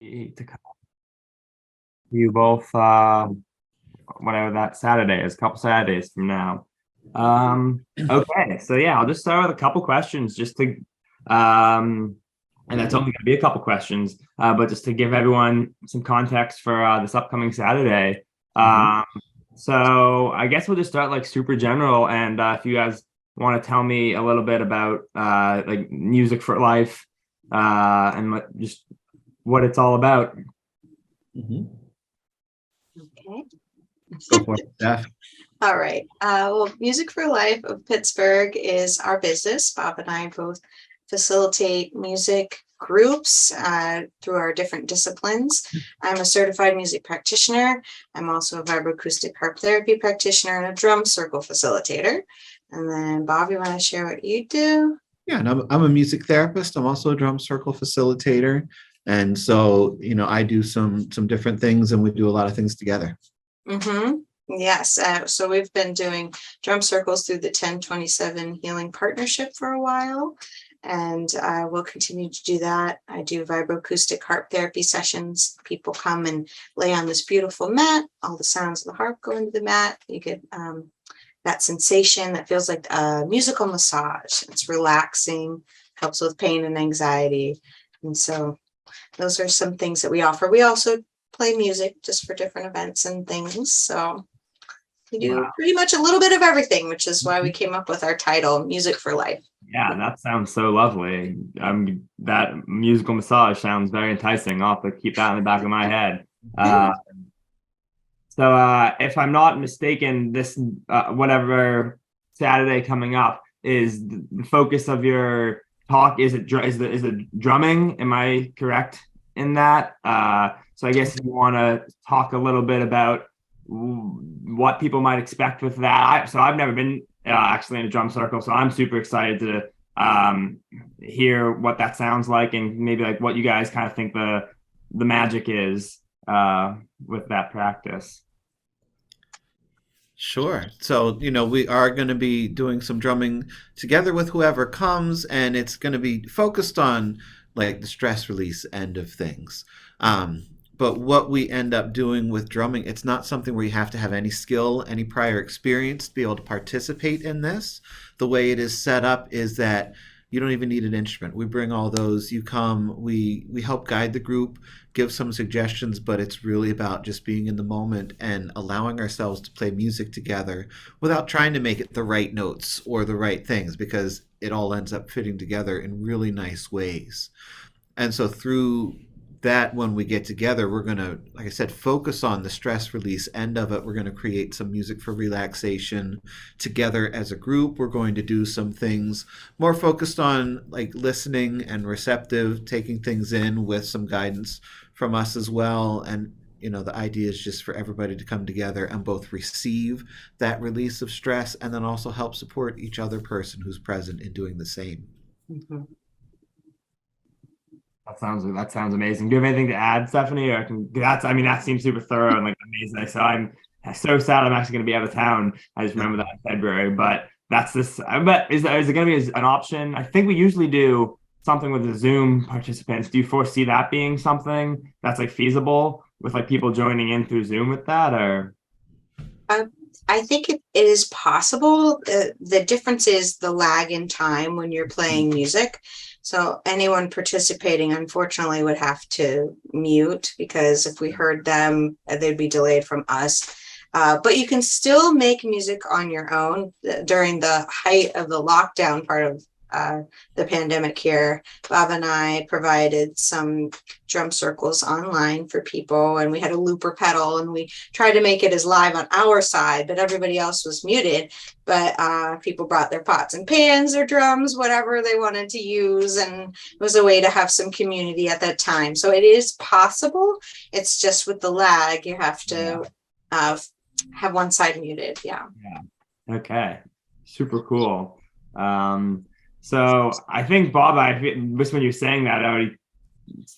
to you both whatever that Saturday is, a couple Saturdays from now. Okay, so yeah, I'll just start with a couple questions just to and that's only gonna be a couple questions, but just to give everyone some context for this upcoming Saturday. Mhm. So I guess we'll just start like super general, and if you guys want to tell me a little bit about like Music for Life, and just what it's all about. Mhm. Okay. Go for it, Steph. All right. Well, Music for Life of Pittsburgh is our business. Bob and I both facilitate music groups through our different disciplines. I'm a certified music practitioner. I'm also a vibroacoustic harp therapy practitioner and a drum circle facilitator. And then, Bob, you want to share what you do? Yeah, and I'm a music therapist. I'm also a drum circle facilitator. And so, I do some different things and we do a lot of things together. Mm-hmm. Yes. So we've been doing drum circles through the 1027 Healing Partnership for a while, and we'll continue to do that. I do vibroacoustic harp therapy sessions. People come and lay on this beautiful mat. All the sounds of the harp go into the mat. You get that sensation that feels like a musical massage. It's relaxing, helps with pain and anxiety. And so those are some things that we offer. We also play music just for different events and things. So we do Wow. pretty much a little bit of everything, which is why we came up with our title, Music for Life. Yeah, that sounds so lovely. That musical massage sounds very enticing. I'll have to keep that in the back of my head. Uh, so if I'm not mistaken, this whatever Saturday coming up is the focus of your talk. Is it drumming? Am I correct in that? So I guess if you want to talk a little bit about what people might expect with that. So I've never been actually in a drum circle, so I'm super excited to hear what that sounds like and maybe like what you guys kind of think the magic is with that practice. Sure. So, we are going to be doing some drumming together with whoever comes, and it's going to be focused on like the stress release end of things. But what we end up doing with drumming, it's not something where you have to have any skill, any prior experience to be able to participate in this. The way it is set up is that you don't even need an instrument. We bring all those. You come. We help guide the group, give some suggestions, but it's really about just being in the moment and allowing ourselves to play music together without trying to make it the right notes or the right things, because it all ends up fitting together in really nice ways. And so through that, when we get together, we're going to, like I said, focus on the stress release end of it. We're going to create some music for relaxation together as a group. We're going to do some things more focused on like listening and receptive, taking things in with some guidance from us as well. And the idea is just for everybody to come together and both receive that release of stress and then also help support each other person who's present in doing the same. Mm-hmm. That sounds amazing. Do you have anything to add, Stephanie? Or that seems super thorough and like amazing. So I'm so sad I'm actually going to be out of town. I just remember that in February, but that's this. I bet is it going to be an option? I think we usually do something with the Zoom participants. Do you foresee that being something that's like feasible with like people joining in through Zoom with that, or? Uh, I think it is possible. The difference is the lag in time when you're playing music. So anyone participating, unfortunately, would have to mute, because if we heard them, they'd be delayed from us. But you can still make music on your own. During the height of the lockdown part of the pandemic here, Bob and I provided some drum circles online for people, and we had a looper pedal, and we tried to make it as live on our side, but everybody else was muted. But people brought their pots and pans or drums, whatever they wanted to use, and it was a way to have some community at that time. So it is possible. It's just with the lag, you have to have one side muted. Yeah. Okay, super cool. So I think Bob, just when you're saying that,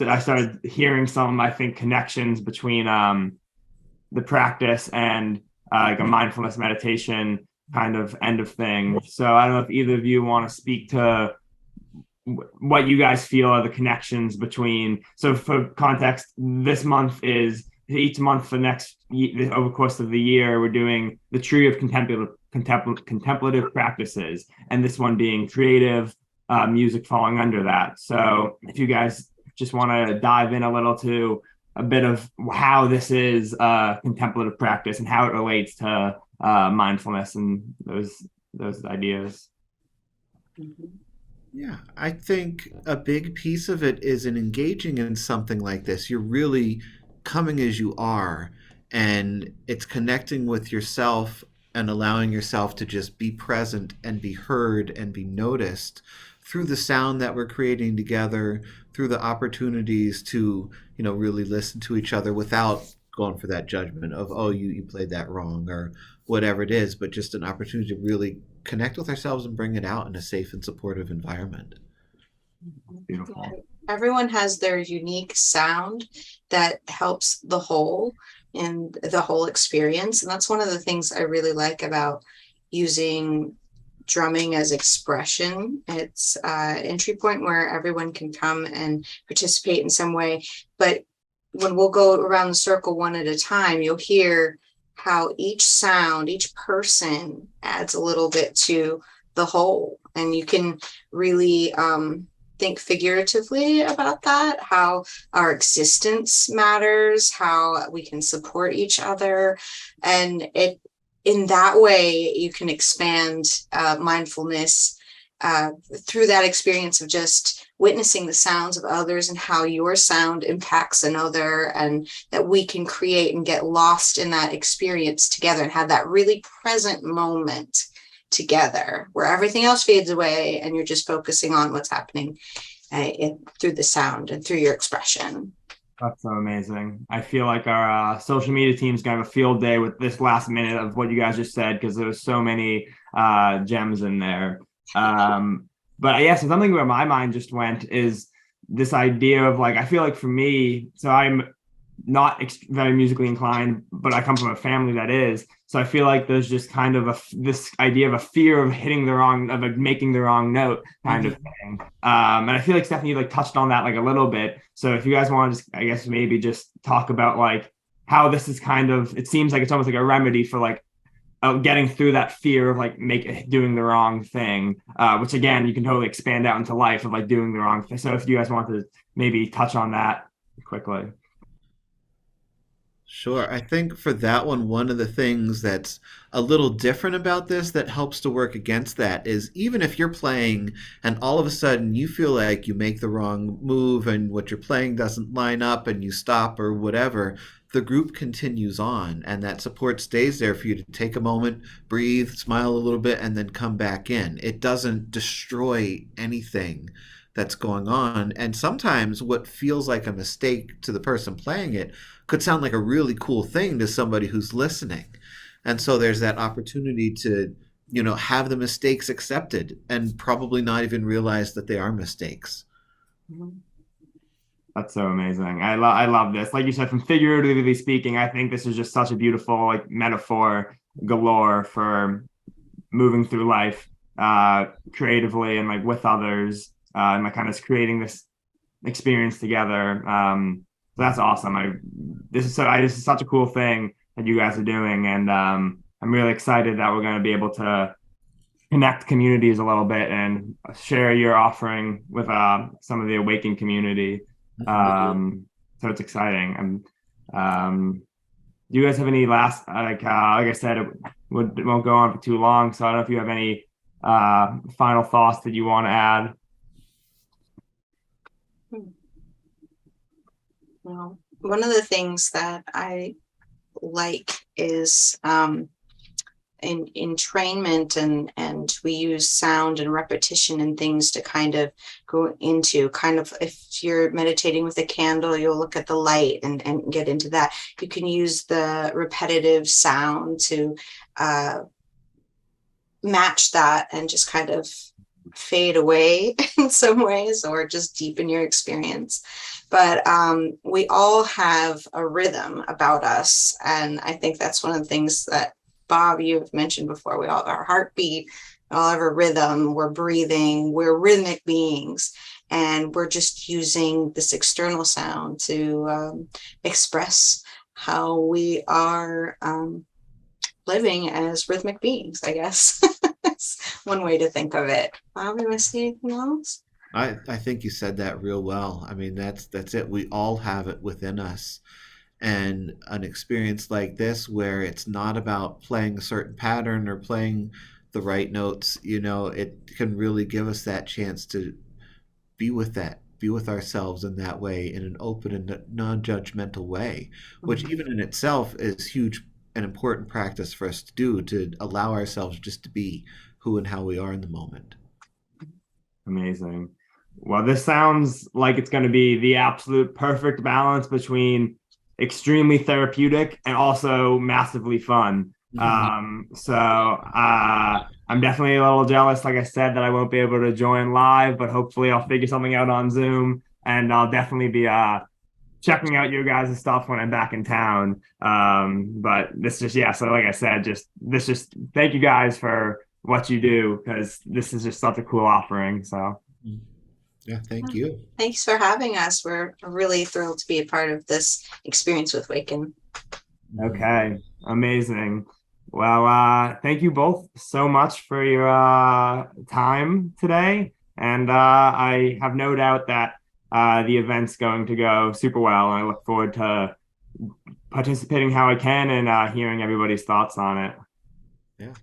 I started hearing some, I think, connections between the practice and like a mindfulness meditation kind of end of thing. So I don't know if either of you want to speak to what you guys feel are the connections between. So for context, this month is each month for next over the course of the year, we're doing the tree of contemplative practices, and this one being creative music falling under that. So if you guys just want to dive in a little to a bit of how this is contemplative practice and how it relates to mindfulness and those ideas. Yeah, I think a big piece of it is in engaging in something like this. You're really coming as you are, and it's connecting with yourself and allowing yourself to just be present and be heard and be noticed through the sound that we're creating together, through the opportunities to, really listen to each other without going for that judgment of, oh, you played that wrong or whatever it is, but just an opportunity to really connect with ourselves and bring it out in a safe and supportive environment. Beautiful. Everyone has their unique sound that helps the whole and the whole experience. And that's one of the things I really like about using drumming as expression. It's an entry point where everyone can come and participate in some way. But when we'll go around the circle one at a time, you'll hear how each sound, each person adds a little bit to the whole. And you can really think figuratively about that, how our existence matters, how we can support each other. And in that way, you can expand mindfulness through that experience of just witnessing the sounds of others and how your sound impacts another, and that we can create and get lost in that experience together and have that really present moment together where everything else fades away and you're just focusing on what's happening through the sound and through your expression. That's so amazing. I feel like our social media team's gonna have a field day with this last minute of what you guys just said, because there was so many gems in there. But I guess something where my mind just went is this idea of like, I feel like for me, so I'm not very musically inclined, but I come from a family that is. So I feel like there's just kind of this idea of a fear of hitting the wrong, of like making the wrong note kind of thing. And I feel like Stephanie like touched on that like a little bit. So if you guys want to just, I guess maybe just talk about like how this is kind of, it seems like it's almost like a remedy for like getting through that fear of like doing the wrong thing, which again, you can totally expand out into life of like doing the wrong thing. So if you guys want to maybe touch on that quickly. Sure. I think for that one of the things that's a little different about this that helps to work against that is even if you're playing and all of a sudden you feel like you make the wrong move and what you're playing doesn't line up and you stop or whatever, the group continues on and that support stays there for you to take a moment, breathe, smile a little bit, and then come back in. It doesn't destroy anything that's going on. And sometimes what feels like a mistake to the person playing it could sound like a really cool thing to somebody who's listening. And so there's that opportunity to, have the mistakes accepted and probably not even realize that they are mistakes. That's so amazing. I love this. Like you said, from figuratively speaking, I think this is just such a beautiful like metaphor galore for moving through life creatively and like with others, and like kind of creating this experience together. So that's awesome. This is such a cool thing that you guys are doing, and I'm really excited that we're going to be able to connect communities a little bit and share your offering with some of the awakened community. So it's exciting. And do you guys have any last like I said, it won't go on for too long. So I don't know if you have any final thoughts that you want to add. Well, one of the things that I like is in entrainment and we use sound and repetition and things to kind of go into kind of, if you're meditating with a candle, you'll look at the light and get into that. You can use the repetitive sound to match that and just kind of fade away in some ways or just deepen your experience. But we all have a rhythm about us. And I think that's one of the things that, Bob, you've mentioned before. We all have our heartbeat, all of a rhythm, we're breathing, we're rhythmic beings, and we're just using this external sound to express how we are living as rhythmic beings, I guess. That's one way to think of it. Are we missing anything else? I think you said that real well. I mean, that's it. We all have it within us. And an experience like this, where it's not about playing a certain pattern or playing the right notes, it can really give us that chance to be with ourselves in that way, in an open and non-judgmental way, which Mhm. even in itself is huge and important practice for us to do, to allow ourselves just to be who and how we are in the moment. Amazing. Well, this sounds like it's going to be the absolute perfect balance between extremely therapeutic and also massively fun. Mhm. I'm definitely a little jealous, like I said, that I won't be able to join live, but hopefully I'll figure something out on Zoom, and I'll definitely be checking out your guys' stuff when I'm back in town. But this just, yeah, so like I said, just thank you guys for what you do, because this is just such a cool offering. So, Yeah, thank you. Thanks for having us. We're really thrilled to be a part of this experience with Waken. Mhm. okay, amazing. Well, thank you both so much for your time today. And I have no doubt that the event's going to go super well. And I look forward to participating how I can and hearing everybody's thoughts on it. Yeah.